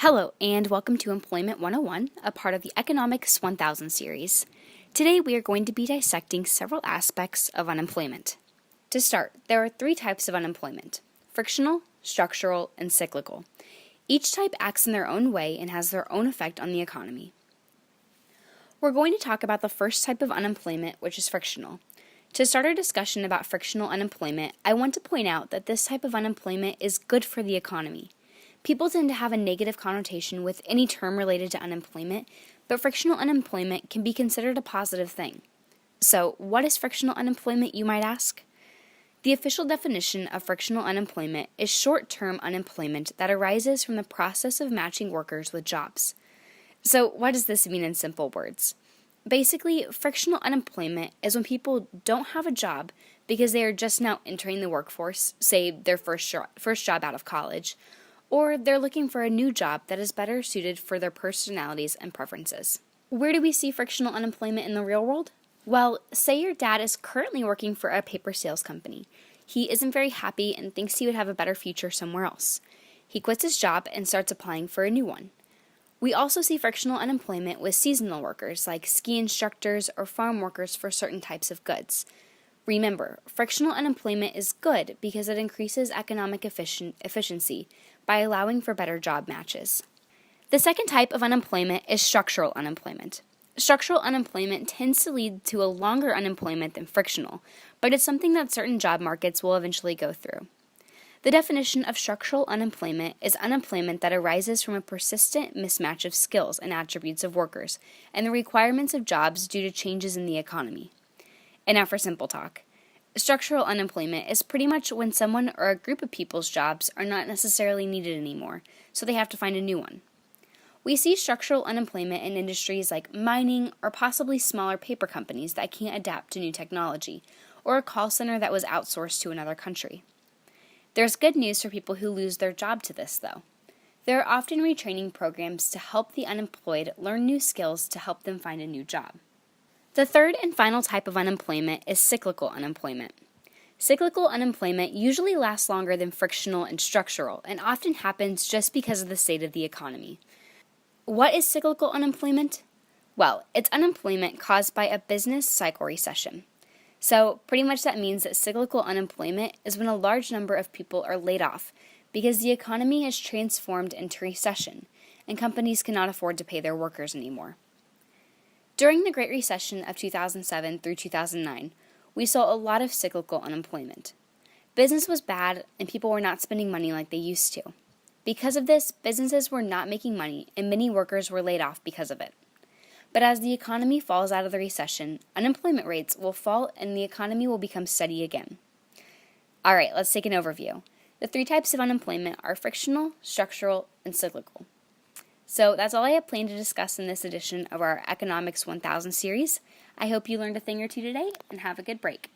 Hello, and welcome to Employment 101, a part of the Economics 1000 series. Today we are going to be dissecting several aspects of unemployment. To start, there are three types of unemployment: frictional, structural, and cyclical. Each type acts in their own way and has their own effect on the economy. We're going to talk about the first type of unemployment, which is frictional. To start our discussion about frictional unemployment, I want to point out that this type of unemployment is good for the economy. People tend to have a negative connotation with any term related to unemployment, but frictional unemployment can be considered a positive thing. So, what is frictional unemployment, you might ask? The official definition of frictional unemployment is short-term unemployment that arises from the process of matching workers with jobs. So, what does this mean in simple words? Basically, frictional unemployment is when people don't have a job because they are just now entering the workforce, say their first job out of college, or they're looking for a new job that is better suited for their personalities and preferences. Where do we see frictional unemployment in the real world? Well, say your dad is currently working for a paper sales company. He isn't very happy and thinks he would have a better future somewhere else. He quits his job and starts applying for a new one. We also see frictional unemployment with seasonal workers like ski instructors or farm workers for certain types of goods. Remember, frictional unemployment is good because it increases economic efficiency by allowing for better job matches. The second type of unemployment is structural unemployment. Structural unemployment tends to lead to a longer unemployment than frictional, but it's something that certain job markets will eventually go through. The definition of structural unemployment is unemployment that arises from a persistent mismatch of skills and attributes of workers and the requirements of jobs due to changes in the economy. And now for simple talk. Structural unemployment is pretty much when someone or a group of people's jobs are not necessarily needed anymore, so they have to find a new one. We see structural unemployment in industries like mining or possibly smaller paper companies that can't adapt to new technology, or a call center that was outsourced to another country. There's good news for people who lose their job to this, though. There are often retraining programs to help the unemployed learn new skills to help them find a new job. The third and final type of unemployment is cyclical unemployment. Cyclical unemployment usually lasts longer than frictional and structural and often happens just because of the state of the economy. What is cyclical unemployment? Well, it's unemployment caused by a business cycle recession. So, pretty much that means that cyclical unemployment is when a large number of people are laid off because the economy has transformed into recession and companies cannot afford to pay their workers anymore. During the Great Recession of 2007 through 2009, we saw a lot of cyclical unemployment. Business was bad and people were not spending money like they used to. Because of this, businesses were not making money and many workers were laid off because of it. But as the economy falls out of the recession, unemployment rates will fall and the economy will become steady again. All right, let's take an overview. The three types of unemployment are frictional, structural, and cyclical. So that's all I have planned to discuss in this edition of our Economics 1000 series. I hope you learned a thing or two today and have a good break.